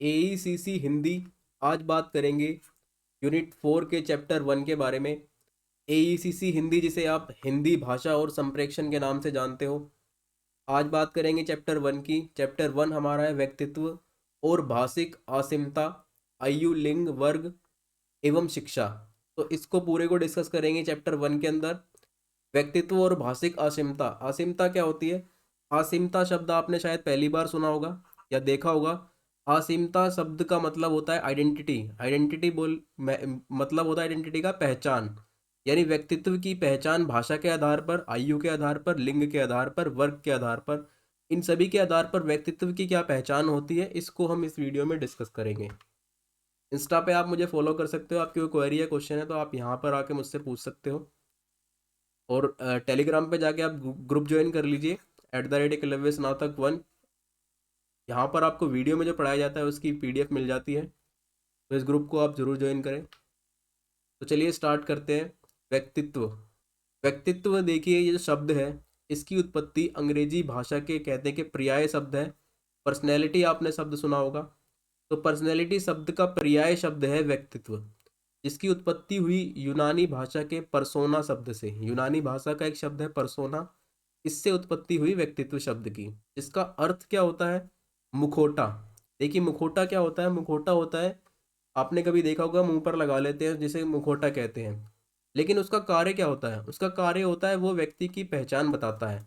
एईसीसी हिंदी। आज बात करेंगे यूनिट 4 के चैप्टर 1 के बारे में। एईसीसी हिंदी, जिसे आप हिंदी भाषा और संप्रेषण के नाम से जानते हो। आज बात करेंगे चैप्टर 1 की। चैप्टर 1 हमारा है व्यक्तित्व और भाषिक असीमता, आयु, लिंग, वर्ग एवं शिक्षा। तो इसको पूरे को डिस्कस करेंगे चैप्टर 1 के अंदर। व्यक्तित्व और भाषिक असीमता। असीमता क्या होती है? असीमता शब्द आपने शायद पहली बार सुना होगा या देखा होगा। असीमता शब्द का मतलब होता है आइडेंटिटी। आइडेंटिटी मतलब होता है आइडेंटिटी का पहचान, यानी व्यक्तित्व की पहचान भाषा के आधार पर, आयु के आधार पर, लिंग के आधार पर, वर्ग के आधार पर, इन सभी के आधार पर व्यक्तित्व की क्या पहचान होती है, इसको हम इस वीडियो में डिस्कस करेंगे। इंस्टा पे आप मुझे फॉलो कर सकते हो। आपकी कोई क्वेरी या क्वेश्चन है तो आप यहाँ पर आके मुझसे पूछ सकते हो। और टेलीग्राम पे जाके आप ग्रुप ज्वाइन कर लीजिए @एकलव्य स्नातक 1। यहाँ पर आपको वीडियो में जो पढ़ाया जाता है उसकी पीडीएफ मिल जाती है, तो इस ग्रुप को आप जरूर ज्वाइन करें। तो चलिए स्टार्ट करते हैं। व्यक्तित्व। व्यक्तित्व देखिए, ये जो शब्द है इसकी उत्पत्ति अंग्रेजी भाषा के कहते हैं कि पर्याय शब्द है। पर्सनैलिटी आपने शब्द सुना होगा, तो पर्सनैलिटी शब्द का पर्याय शब्द है व्यक्तित्व, जिसकी उत्पत्ति हुई यूनानी भाषा के परसोना शब्द से। यूनानी भाषा का एक शब्द है परसोना, इससे उत्पत्ति हुई व्यक्तित्व शब्द की, जिसका अर्थ क्या होता है? मुखोटा। देखिए मुखोटा क्या होता है? मुखोटा होता है, आपने कभी देखा होगा मुंह पर लगा लेते हैं जिसे मुखोटा कहते हैं। लेकिन उसका कार्य क्या होता है? उसका कार्य होता है वो व्यक्ति की पहचान बताता है।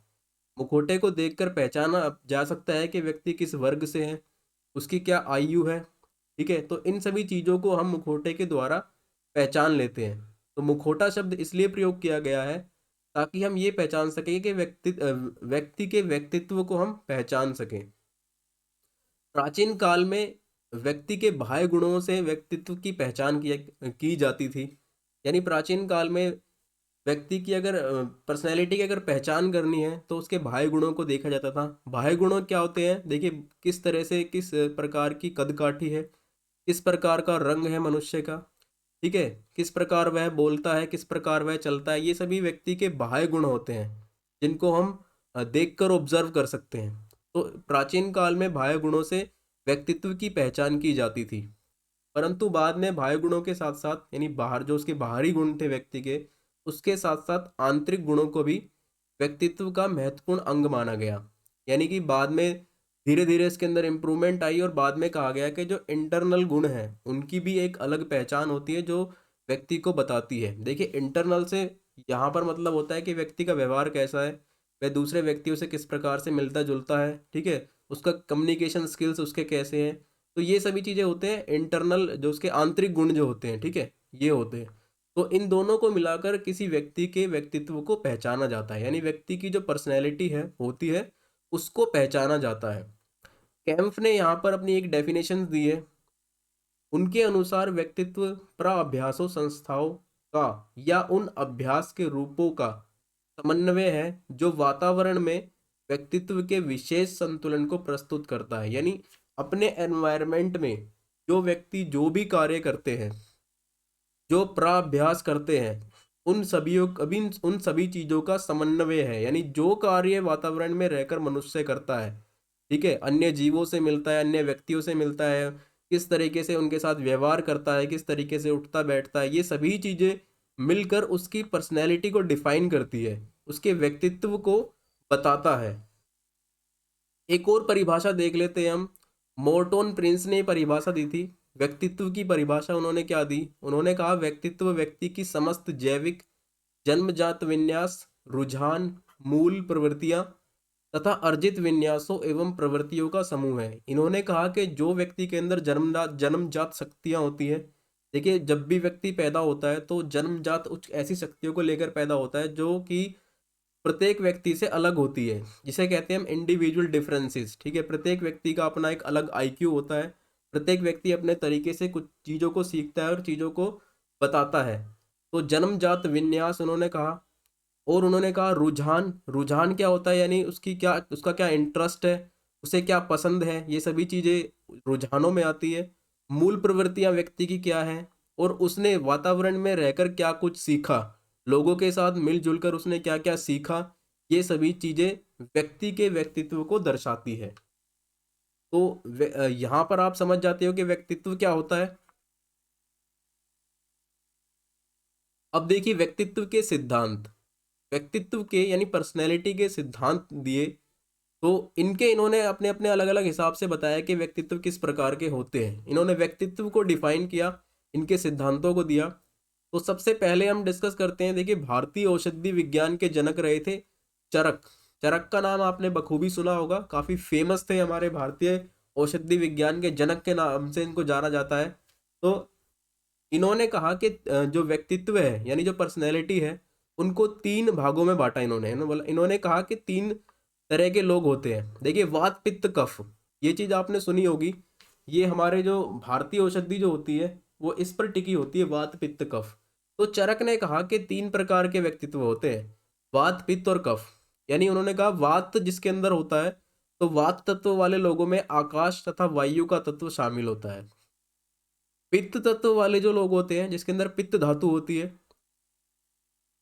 मुखौटे को देखकर पहचाना जा सकता है कि व्यक्ति किस वर्ग से है, उसकी क्या आयु है। ठीक है, तो इन सभी चीज़ों को हम मुखौटे के द्वारा पहचान लेते हैं। तो मुखौटा शब्द इसलिए प्रयोग किया गया है ताकि हम ये पहचान सकें कि व्यक्ति के व्यक्तित्व को हम पहचान सकें। प्राचीन काल में व्यक्ति के बाह्य गुणों से व्यक्तित्व की पहचान की जाती थी। यानी प्राचीन काल में व्यक्ति की अगर पर्सनैलिटी की अगर पहचान करनी है तो उसके बाह्य गुणों को देखा जाता था। बाह्य गुणों क्या होते हैं? देखिए, किस तरह से, किस प्रकार की कद काठी है, किस प्रकार का रंग है मनुष्य का, ठीक है, किस प्रकार वह बोलता है, किस प्रकार वह चलता है, ये सभी व्यक्ति के बाह्य गुण होते हैं जिनको हम देखकर ऑब्जर्व कर सकते हैं। तो प्राचीन काल में बाह्य गुणों से व्यक्तित्व की पहचान की जाती थी, परंतु बाद में बाह्य गुणों के साथ साथ, यानी बाहर जो उसके बाहरी गुण थे व्यक्ति के, उसके साथ साथ आंतरिक गुणों को भी व्यक्तित्व का महत्वपूर्ण अंग माना गया। यानी कि बाद में धीरे धीरे इसके अंदर इम्प्रूवमेंट आई और बाद में कहा गया कि जो इंटरनल गुण हैं उनकी भी एक अलग पहचान होती है जो व्यक्ति को बताती है। देखिए, इंटरनल से यहाँ पर मतलब होता है कि व्यक्ति का व्यवहार कैसा है, वह दूसरे व्यक्तियों से किस प्रकार से मिलता जुलता है, ठीक है, उसका कम्युनिकेशन स्किल्स उसके कैसे हैं। तो ये सभी चीज़ें होते हैं इंटरनल, जो उसके आंतरिक गुण जो होते हैं, ठीक है, ये होते हैं। तो इन दोनों को मिलाकर किसी व्यक्ति के व्यक्तित्व को पहचाना जाता है, यानी व्यक्ति की जो पर्सनैलिटी है होती है उसको पहचाना जाता है। कैम्फ ने यहाँ पर अपनी एक डेफिनेशन दी है। उनके अनुसार व्यक्तित्व प्राअभ्यासों संस्थाओं का या उन अभ्यास के रूपों का समन्वय है जो वातावरण में व्यक्तित्व के विशेष संतुलन को प्रस्तुत करता है। यानी अपने एनवायरनमेंट में जो व्यक्ति जो भी कार्य करते हैं, जो प्राभ्यास करते हैं, उन सभी चीजों का समन्वय है। यानी जो कार्य वातावरण में रहकर मनुष्य करता है, ठीक है, अन्य जीवों से मिलता है, अन्य व्यक्तियों से मिलता है, किस तरीके से उनके साथ व्यवहार करता है, किस तरीके से उठता बैठता है, ये सभी चीजें मिलकर उसकी पर्सनैलिटी को डिफाइन करती है, उसके व्यक्तित्व को बताता है। एक और परिभाषा देख लेते हैं हम। मोर्टन प्रिंस ने परिभाषा दी थी व्यक्तित्व की। परिभाषा उन्होंने क्या दी? उन्होंने कहा व्यक्तित्व व्यक्ति की समस्त जैविक, जन्मजात विन्यास, रुझान, मूल प्रवृत्तियां तथा अर्जित विन्यासों एवं प्रवृत्तियों का समूह है। इन्होंने कहा कि जो व्यक्ति के अंदर जन्मजात शक्तियां होती है। देखिए, जब भी व्यक्ति पैदा होता है तो जन्मजात कुछ ऐसी शक्तियों को लेकर पैदा होता है जो कि प्रत्येक व्यक्ति से अलग होती है, जिसे कहते हैं हम इंडिविजुअल डिफरेंसेस। ठीक है, प्रत्येक व्यक्ति का अपना एक अलग आईक्यू होता है। प्रत्येक व्यक्ति अपने तरीके से कुछ चीज़ों को सीखता है और चीज़ों को बताता है। तो जन्मजात विन्यास उन्होंने कहा। और उन्होंने कहा रुझान। रुझान क्या होता है? यानी उसका क्या इंटरेस्ट है, उसे क्या पसंद है, ये सभी चीज़ें रुझानों में आती है। मूल प्रवृत्तियां व्यक्ति की क्या है, और उसने वातावरण में रहकर क्या कुछ सीखा, लोगों के साथ मिलजुल कर उसने क्या क्या सीखा, ये सभी चीज़ें व्यक्ति के व्यक्तित्व को दर्शाती है। तो यहाँ पर आप समझ जाते हो कि व्यक्तित्व क्या होता है। अब देखिए व्यक्तित्व के सिद्धांत, व्यक्तित्व के यानी पर्सनैलिटी के सिद्धांत दिए, तो इनके इन्होंने अपने अपने अलग अलग हिसाब से बताया कि व्यक्तित्व किस प्रकार के होते हैं। इन्होंने व्यक्तित्व को डिफाइन किया, इनके सिद्धांतों को दिया। तो सबसे पहले हम डिस्कस करते हैं। देखिए भारतीय औषधि विज्ञान के जनक रहे थे चरक। चरक का नाम आपने बखूबी सुना होगा, काफी फेमस थे, हमारे भारतीय औषधि विज्ञान के जनक के नाम से इनको जाना जाता है। तो इन्होंने कहा कि जो व्यक्तित्व है यानी जो पर्सनैलिटी है, उनको तीन भागों में बांटा इन्होंने। इन्होंने कहा कि तीन तरह के लोग होते हैं। देखिए वात पित्त कफ, ये चीज आपने सुनी होगी। ये हमारे जो भारतीय औषधि जो होती है वो इस पर टिकी होती है, वात पित्त कफ। तो चरक ने कहा कि तीन प्रकार के व्यक्तित्व होते हैं, वात पित्त और कफ। यानी उन्होंने कहा वात जिसके अंदर होता है, तो वात तत्व वाले लोगों में आकाश तथा वायु का तत्व शामिल होता है। पित्त तत्व वाले जो लोग होते हैं जिसके अंदर पित्त धातु होती है,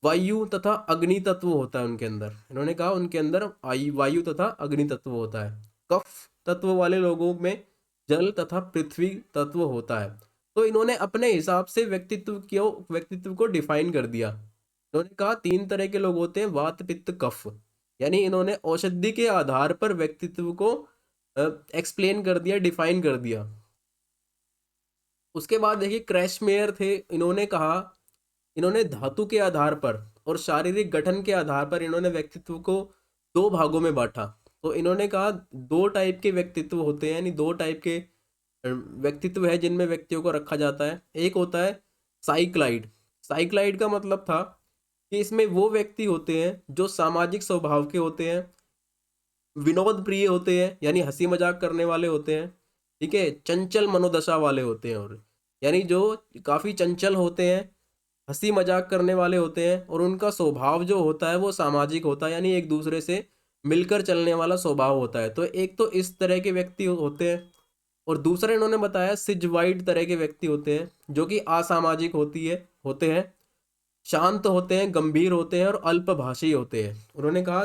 वायु तथा अग्नि तत्व होता है उनके अंदर। इन्होंने कहा उनके अंदर वायु तथा अग्नि तत्व होता है। कफ तत्व वाले लोगों में जल तथा पृथ्वी तत्व होता है। तो इन्होंने अपने हिसाब से व्यक्तित्व को डिफाइन कर दिया। इन्होंने कहा तीन तरह के लोग होते हैं, वात पित्त कफ। यानी इन्होंने औषधि के आधार पर व्यक्तित्व को एक्सप्लेन कर दिया, डिफाइन कर दिया। उसके बाद देखिए क्रैशमेयर थे। इन्होंने कहा, इन्होंने धातु के आधार पर और शारीरिक गठन के आधार पर इन्होंने व्यक्तित्व को दो भागों में बांटा। तो इन्होंने कहा दो टाइप के व्यक्तित्व होते हैं, यानी दो टाइप के व्यक्तित्व है जिनमें व्यक्तियों को रखा जाता है। एक होता है साइक्लाइड। साइक्लाइड का मतलब था कि इसमें वो व्यक्ति होते हैं जो सामाजिक स्वभाव के होते हैं, विनोद प्रिय होते हैं यानी हंसी मजाक करने वाले होते हैं, ठीक है, चंचल मनोदशा वाले होते हैं, और यानी जो काफी चंचल होते हैं, हंसी मजाक करने वाले होते हैं, और उनका स्वभाव जो होता है वो सामाजिक होता है, यानी एक दूसरे से मिलकर चलने वाला स्वभाव होता है। तो एक तो इस तरह के व्यक्ति होते हैं, और दूसरा इन्होंने बताया सिजवाइड तरह के व्यक्ति होते हैं जो कि असामाजिक होते हैं, शांत होते हैं, गंभीर होते हैं और अल्पभाषी होते हैं। उन्होंने कहा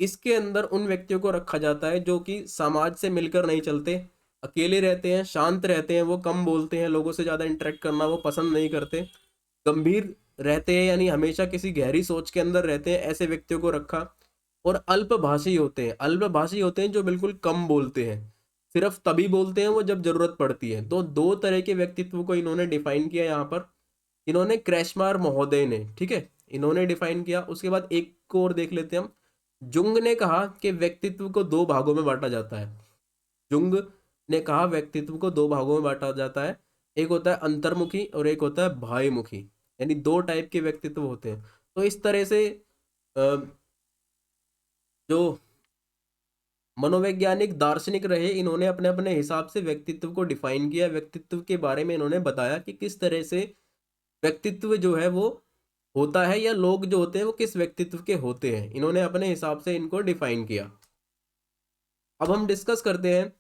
इसके अंदर उन व्यक्तियों को रखा जाता है जो कि समाज से मिलकर नहीं चलते, अकेले रहते हैं, शांत रहते हैं, वो कम बोलते हैं, लोगों से ज़्यादा इंटरेक्ट करना वो पसंद नहीं करते, गंभीर रहते हैं यानी हमेशा किसी गहरी सोच के अंदर रहते हैं, ऐसे व्यक्तियों को रखा। और अल्पभाषी होते हैं, अल्पभाषी होते हैं जो बिल्कुल कम बोलते हैं, सिर्फ तभी बोलते हैं वो जब जरूरत पड़ती है। तो दो तरह के व्यक्तित्व को इन्होंने डिफाइन किया यहाँ पर, इन्होंने क्रैशमार महोदय ने, ठीक है, इन्होंने डिफाइन किया। उसके बाद एक को और देख लेते हैं हम। जुंग ने कहा कि व्यक्तित्व को दो भागों में बांटा जाता है। जुंग ने कहा व्यक्तित्व को दो भागों में बांटा जाता है, एक होता है अंतर्मुखी और एक होता है बाह्यमुखी, यानी दो टाइप के व्यक्तित्व होते हैं। तो इस तरह से जो मनोवैज्ञानिक दार्शनिक रहे, इन्होंने अपने अपने हिसाब से व्यक्तित्व को डिफाइन किया, व्यक्तित्व के बारे में इन्होंने बताया कि किस तरह से व्यक्तित्व जो है वो होता है, या लोग जो होते हैं वो किस व्यक्तित्व के होते हैं। इन्होंने अपने हिसाब से इनको डिफाइन किया। अब हम डिस्कस करते हैं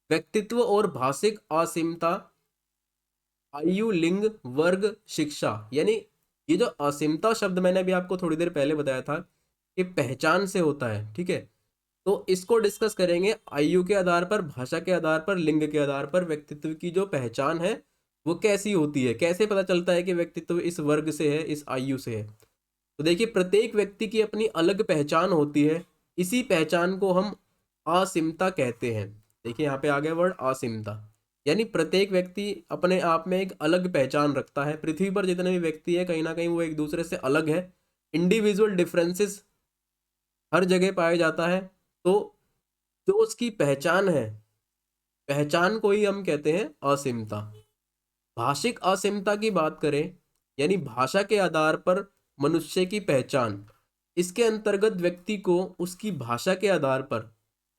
व्यक्तित्व और भाषिक असीमता, आयु, लिंग, वर्ग, शिक्षा। यानी ये जो असीमता शब्द मैंने अभी आपको थोड़ी देर पहले बताया था कि पहचान से होता है, ठीक है, तो इसको डिस्कस करेंगे आयु के आधार पर, भाषा के आधार पर, लिंग के आधार पर। व्यक्तित्व की जो पहचान है वो कैसी होती है, कैसे पता चलता है कि व्यक्तित्व इस वर्ग से है, इस आयु से है। तो देखिए प्रत्येक व्यक्ति की अपनी अलग पहचान होती है, इसी पहचान को हम असीमता कहते हैं। देखिए यहाँ पे आ गया वर्ड असीमता, यानी प्रत्येक व्यक्ति अपने आप में एक अलग पहचान रखता है। पृथ्वी पर जितने भी व्यक्ति है कहीं ना कहीं वो एक दूसरे से अलग है, इंडिविजुअल डिफरेंसेस हर जगह पाया जाता है। तो जो उसकी पहचान है, पहचान को ही हम कहते हैं असीमता। भाषिक असीमता की बात करें, यानी भाषा के आधार पर मनुष्य की पहचान, इसके अंतर्गत व्यक्ति को उसकी भाषा के आधार पर,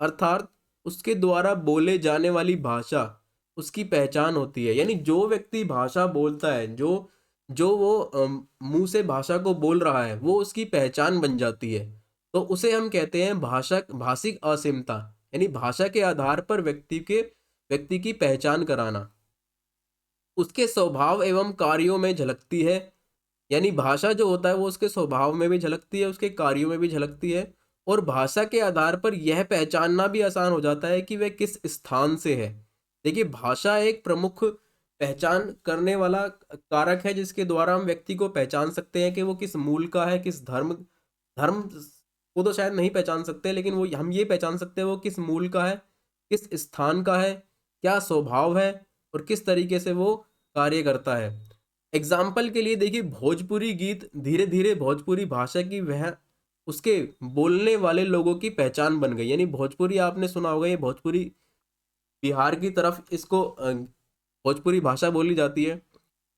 अर्थात उसके द्वारा बोले जाने वाली भाषा उसकी पहचान होती है। यानी जो व्यक्ति भाषा बोलता है, जो जो वो मुंह से भाषा को बोल रहा है, वो उसकी पहचान बन जाती है। तो उसे हम कहते हैं भाषिक असीमता, यानी भाषा के आधार पर व्यक्ति की पहचान कराना, उसके स्वभाव एवं कार्यों में झलकती है। यानी भाषा जो होता है वो उसके स्वभाव में भी झलकती है, उसके कार्यों में भी झलकती है, और भाषा के आधार पर यह पहचानना भी आसान हो जाता है कि वह किस स्थान से है। देखिए, भाषा एक प्रमुख पहचान करने वाला कारक है जिसके द्वारा हम व्यक्ति को पहचान सकते हैं कि वो किस मूल का है, किस धर्म धर्म को तो शायद नहीं पहचान सकते, लेकिन वो हम ये पहचान सकते हैं वो किस मूल का है, किस स्थान का है, क्या स्वभाव है और किस तरीके से वो कार्य करता है। एग्जाम्पल के लिए देखिए, भोजपुरी गीत धीरे धीरे भोजपुरी भाषा की वह उसके बोलने वाले लोगों की पहचान बन गई। यानी भोजपुरी आपने सुना होगा, ये भोजपुरी बिहार की तरफ इसको भोजपुरी भाषा बोली जाती है।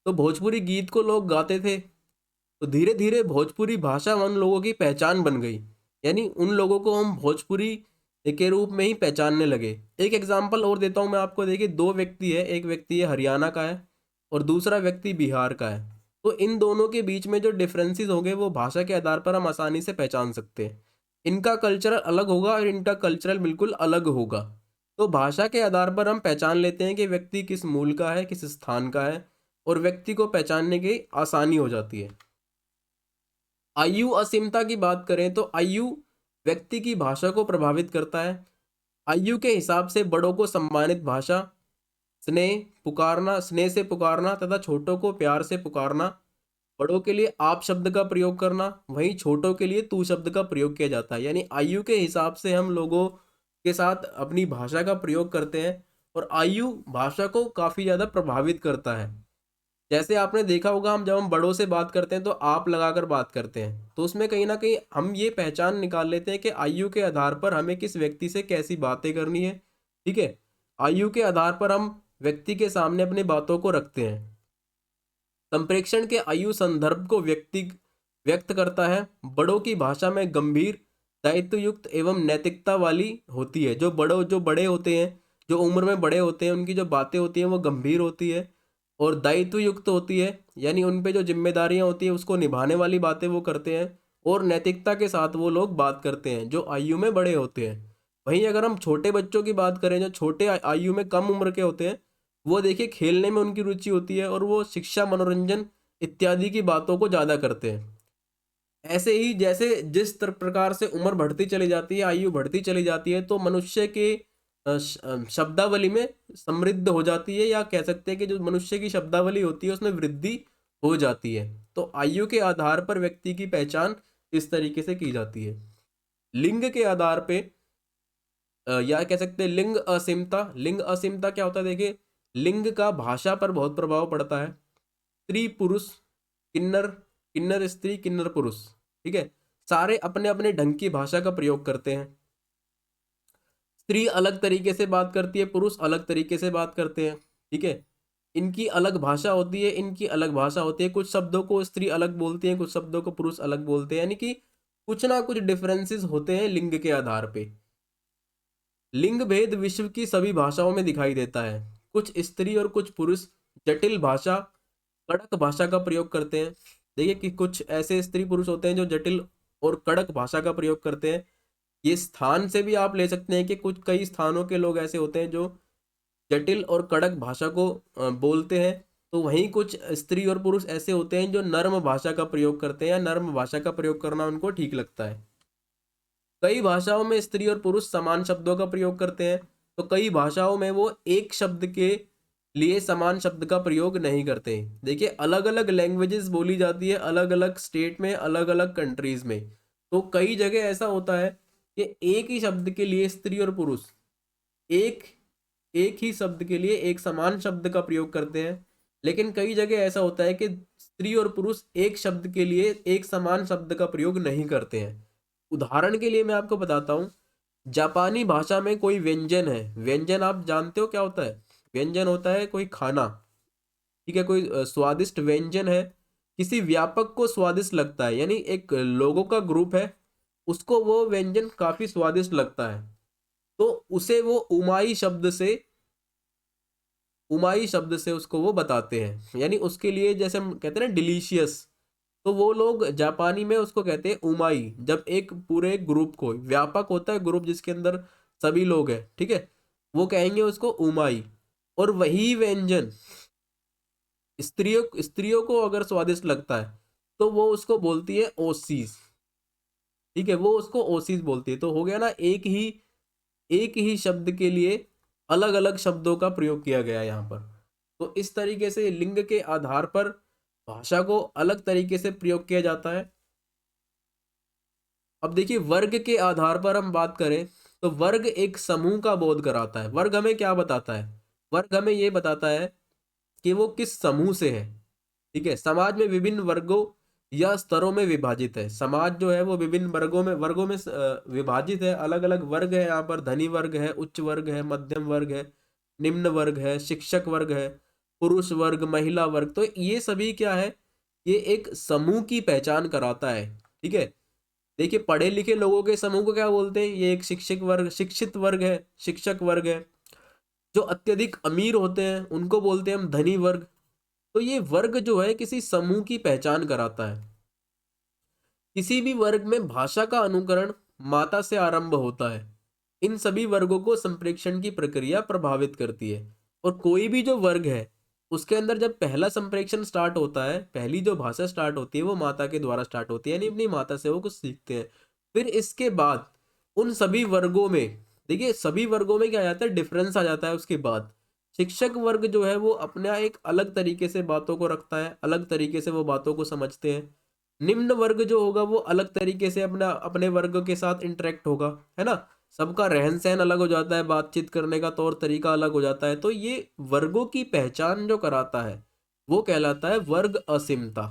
तो भोजपुरी गीत को लोग गाते थे, तो धीरे धीरे भोजपुरी भाषा उन लोगों की पहचान बन गई। यानी उन लोगों को हम भोजपुरी के रूप में ही पहचानने लगे। एक एग्जाम्पल और देता हूँ मैं आपको। देखिए, दो व्यक्ति है, एक व्यक्ति है हरियाणा का है और दूसरा व्यक्ति बिहार का है। तो इन दोनों के बीच में जो डिफरेंसेस होंगे वो भाषा के आधार पर हम आसानी से पहचान सकते हैं। इनका कल्चरल अलग होगा और इनका कल्चरल बिल्कुल अलग होगा। तो भाषा के आधार पर हम पहचान लेते हैं कि व्यक्ति किस मूल का है, किस स्थान का है, और व्यक्ति को पहचानने की आसानी हो जाती है। आयु असीमता की बात करें तो आयु व्यक्ति की भाषा को प्रभावित करता है। आयु के हिसाब से बड़ों को सम्मानित भाषा, स्नेह से पुकारना तथा छोटों को प्यार से पुकारना, बड़ों के लिए आप शब्द का प्रयोग करना, वहीं छोटों के लिए तू शब्द का प्रयोग किया जाता है। यानी आयु के हिसाब से हम लोगों के साथ अपनी भाषा का प्रयोग करते हैं और आयु भाषा को काफ़ी ज़्यादा प्रभावित करता है। जैसे आपने देखा होगा, हम जब हम बड़ों से बात करते हैं तो आप लगाकर बात करते हैं, तो उसमें कहीं ना कहीं हम ये पहचान निकाल लेते हैं कि आयु के आधार पर हमें किस व्यक्ति से कैसी बातें करनी है। ठीक है, आयु के आधार पर हम व्यक्ति के सामने अपनी बातों को रखते हैं। संप्रेक्षण के आयु संदर्भ को व्यक्ति व्यक्त करता है। बड़ों की भाषा में गंभीर, दायित्वयुक्त एवं नैतिकता वाली होती है। जो बड़े होते हैं, जो उम्र में बड़े होते हैं, उनकी जो बातें होती हैं वो गंभीर होती है और दायित्व युक्त होती है। यानी उन पे जो जिम्मेदारियां होती है उसको निभाने वाली बातें वो करते हैं और नैतिकता के साथ वो लोग बात करते हैं जो आयु में बड़े होते हैं। वहीं अगर हम छोटे बच्चों की बात करें, जो छोटे आयु में कम उम्र के होते हैं, वो देखिए खेलने में उनकी रुचि होती है और वो शिक्षा, मनोरंजन इत्यादि की बातों को ज़्यादा करते हैं। ऐसे ही जैसे प्रकार से उम्र बढ़ती चली जाती है, आयु बढ़ती चली जाती है, तो मनुष्य के शब्दावली में समृद्ध हो जाती है, या कह सकते हैं कि जो मनुष्य की शब्दावली होती है उसमें वृद्धि हो जाती है। तो आयु के आधार पर व्यक्ति की पहचान इस तरीके से की जाती है। लिंग के आधार पे या कह सकते हैं लिंग असीमता। लिंग असीमता क्या होता है? देखिए, लिंग का भाषा पर बहुत प्रभाव पड़ता है। स्त्री पुरुष, किन्नर किन्नर स्त्री, किन्नर पुरुष, ठीक है, सारे अपने अपने ढंग की भाषा का प्रयोग करते हैं। स्त्री अलग तरीके से बात करती है, पुरुष अलग तरीके से बात करते हैं। ठीक है, इनकी अलग भाषा होती है, इनकी अलग भाषा होती है। कुछ शब्दों को स्त्री अलग बोलती है, कुछ शब्दों को पुरुष अलग बोलते हैं। यानी कि कुछ ना कुछ डिफरेंसेस होते हैं लिंग के आधार पे। लिंग भेद विश्व की सभी भाषाओं में दिखाई देता है। कुछ स्त्री और कुछ पुरुष जटिल भाषा, कड़क भाषा का प्रयोग करते हैं। देखिए कि कुछ ऐसे स्त्री पुरुष होते हैं जो जटिल और कड़क भाषा का प्रयोग करते हैं। ये स्थान से भी आप ले सकते हैं कि कुछ कई स्थानों के लोग ऐसे होते हैं जो जटिल और कड़क भाषा को बोलते हैं। तो वहीं कुछ स्त्री और पुरुष ऐसे होते हैं जो नर्म भाषा का प्रयोग करते हैं, या नर्म भाषा का प्रयोग करना उनको ठीक लगता है। कई भाषाओं में स्त्री और पुरुष समान शब्दों का प्रयोग करते हैं, तो कई भाषाओं में वो एक शब्द के लिए समान शब्द का प्रयोग नहीं करते। देखिए, अलग अलग लैंग्वेजेस बोली जाती है अलग अलग स्टेट में, अलग अलग कंट्रीज में। तो कई जगह ऐसा होता है कि एक ही शब्द के लिए स्त्री और पुरुष एक एक ही शब्द के लिए एक समान शब्द का प्रयोग करते हैं, लेकिन कई जगह ऐसा होता है कि स्त्री और पुरुष एक शब्द के लिए एक समान शब्द का प्रयोग नहीं करते हैं। उदाहरण के लिए मैं आपको बताता हूँ, जापानी भाषा में कोई व्यंजन है। व्यंजन आप जानते हो क्या होता है? व्यंजन होता है कोई खाना। ठीक है, कोई स्वादिष्ट व्यंजन है, किसी व्यापक को स्वादिष्ट लगता है, यानी एक लोगों का ग्रुप है, उसको वो व्यंजन काफी स्वादिष्ट लगता है, तो उसे वो उमाई शब्द से उसको वो बताते हैं। यानी उसके लिए जैसे हम कहते हैं ना डिलीशियस, तो वो लोग जापानी में उसको कहते हैं उमाई। जब एक पूरे ग्रुप को, व्यापक होता है ग्रुप जिसके अंदर सभी लोग हैं, ठीक है, वो कहेंगे उसको उमाई। और वही व्यंजन स्त्रियों स्त्रियों को अगर स्वादिष्ट लगता है तो वो उसको बोलती है ओसीस। ठीक है, वो उसको ओसिस बोलती है। तो हो गया ना, एक ही शब्द के लिए अलग अलग शब्दों का प्रयोग किया गया है यहाँ पर। तो इस तरीके से लिंग के आधार पर भाषा को अलग तरीके से प्रयोग किया जाता है। अब देखिए, वर्ग के आधार पर हम बात करें तो वर्ग एक समूह का बोध कराता है। वर्ग हमें क्या बताता है? वर्ग हमें ये बताता है कि वो किस समूह से है। ठीक है, समाज में विभिन्न वर्गों या स्तरों में विभाजित है। समाज जो है वो विभिन्न वर्गों में विभाजित है। अलग अलग वर्ग है यहाँ पर। धनी वर्ग है, उच्च वर्ग है, मध्यम वर्ग है, निम्न वर्ग है, शिक्षक वर्ग है, पुरुष वर्ग, महिला वर्ग। तो ये सभी क्या है? ये एक समूह की पहचान कराता है। ठीक है, देखिए, पढ़े लिखे लोगों के समूह को क्या बोलते हैं? ये एक शिक्षित वर्ग है, शिक्षक वर्ग है। जो अत्यधिक अमीर होते हैं उनको बोलते हैं हम धनी वर्ग। तो ये वर्ग जो है किसी समूह की पहचान कराता है। किसी भी वर्ग में भाषा का अनुकरण माता से आरंभ होता है। इन सभी वर्गों को संप्रेषण की प्रक्रिया प्रभावित करती है। और कोई भी जो वर्ग है उसके अंदर जब पहला संप्रेषण स्टार्ट होता है, पहली जो भाषा स्टार्ट होती है वो माता के द्वारा स्टार्ट होती है, यानी अपनी माता से वो कुछ सीखते हैं। फिर इसके बाद उन सभी वर्गों में, देखिए सभी वर्गों में क्या आ जाता है? डिफरेंस आ जाता है। उसके बाद शिक्षक वर्ग जो है वो अपना एक अलग तरीके से बातों को रखता है, अलग तरीके से वो बातों को समझते हैं। निम्न वर्ग जो होगा वो अलग तरीके से अपना अपने वर्ग के साथ इंटरेक्ट होगा, है ना। सबका रहन सहन अलग हो जाता है, बातचीत करने का तौर तरीका अलग हो जाता है। तो ये वर्गों की पहचान जो कराता है वो कहलाता है वर्ग असीमता।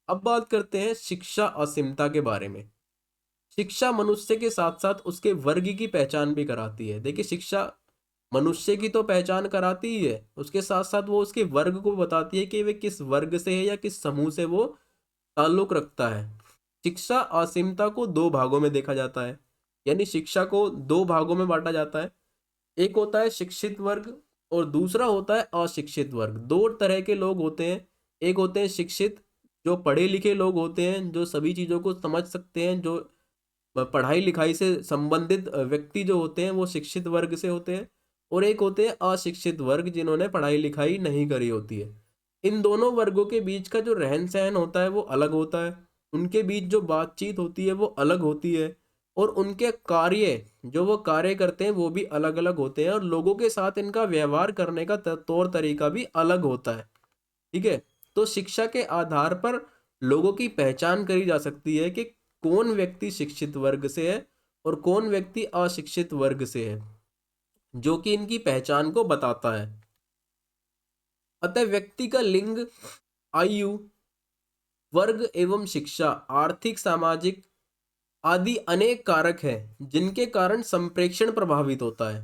अब बात करते हैं शिक्षा असीमता के बारे में। शिक्षा मनुष्य के साथ साथ उसके वर्ग की पहचान भी कराती है। देखिए, शिक्षा मनुष्य की तो पहचान कराती ही है, उसके साथ साथ वो उसके वर्ग को बताती है कि वे किस वर्ग से है या किस समूह से वो ताल्लुक रखता है। शिक्षा असीमता को दो भागों में देखा जाता है, यानी शिक्षा को दो भागों में बांटा जाता है। एक होता है शिक्षित वर्ग और दूसरा होता है अशिक्षित वर्ग। दो तरह के लोग होते हैं। एक होते हैं शिक्षित, जो पढ़े लिखे लोग होते हैं, जो सभी चीज़ों को समझ सकते हैं, जो पढ़ाई लिखाई से संबंधित व्यक्ति जो होते हैं वो शिक्षित वर्ग से होते हैं। और एक होते हैं अशिक्षित वर्ग, जिन्होंने पढ़ाई लिखाई नहीं करी होती है। इन दोनों वर्गों के बीच का जो रहन सहन होता है वो अलग होता है। उनके बीच जो बातचीत होती है वो अलग होती है। और उनके कार्य, जो वो कार्य करते हैं वो भी अलग अलग होते हैं। और लोगों के साथ इनका व्यवहार करने का तौर तरीका भी अलग होता है। ठीक है, तो शिक्षा के आधार पर लोगों की पहचान करी जा सकती है कि कौन व्यक्ति शिक्षित वर्ग से है और कौन व्यक्ति अशिक्षित वर्ग से है, जो कि इनकी पहचान को बताता है। अतः व्यक्ति का लिंग, आयु, वर्ग एवं शिक्षा, आर्थिक, सामाजिक आदि अनेक कारक हैं जिनके कारण संप्रेषण प्रभावित होता है।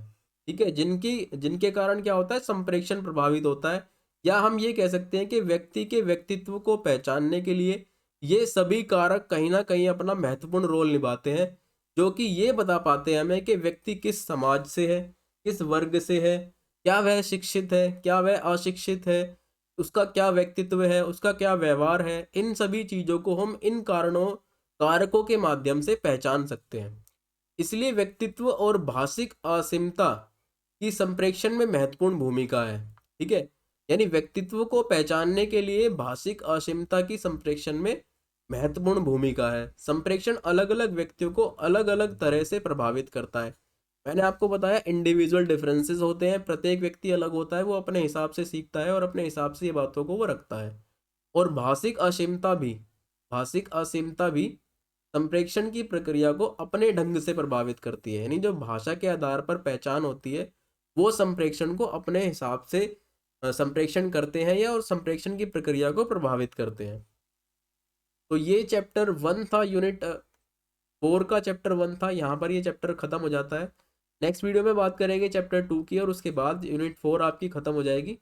ठीक है, जिनकी जिनके कारण क्या होता है? संप्रेषण प्रभावित होता है। या हम ये कह सकते हैं कि व्यक्ति के व्यक्तित्व को पहचानने के लिए ये सभी कारक कहीं ना कहीं अपना महत्वपूर्ण रोल निभाते हैं, जो कि ये बता पाते हैं हमें कि व्यक्ति किस समाज से है, किस वर्ग से है, क्या वह शिक्षित है, क्या वह अशिक्षित है, उसका क्या व्यक्तित्व है, उसका क्या व्यवहार है। इन सभी चीज़ों को हम इन कारकों के माध्यम से पहचान सकते हैं। इसलिए व्यक्तित्व और भाषिक असीमता की संप्रेषण में महत्वपूर्ण भूमिका है। ठीक है, यानी व्यक्तित्व को पहचानने के लिए भाषिक असीमता की संप्रेषण में महत्वपूर्ण भूमिका है। संप्रेषण अलग अलग व्यक्तियों को अलग अलग तरह से प्रभावित करता है। मैंने आपको बताया इंडिविजुअल डिफरेंसेस होते हैं, प्रत्येक व्यक्ति अलग होता है, वो अपने हिसाब से सीखता है और अपने हिसाब से ये बातों को वो रखता है। और भाषिक असीमता भी संप्रेषण की प्रक्रिया को अपने ढंग से प्रभावित करती है। यानी जो भाषा के आधार पर पहचान होती है वो संप्रेषण को अपने हिसाब से संप्रेषण करते हैं या और संप्रेषण की प्रक्रिया को प्रभावित करते हैं। तो ये चैप्टर 1 था, यूनिट 4 का चैप्टर 1 था। यहाँ पर ये चैप्टर खत्म हो जाता है। नेक्स्ट वीडियो में बात करेंगे चैप्टर 2 की और उसके बाद यूनिट 4 आपकी खत्म हो जाएगी।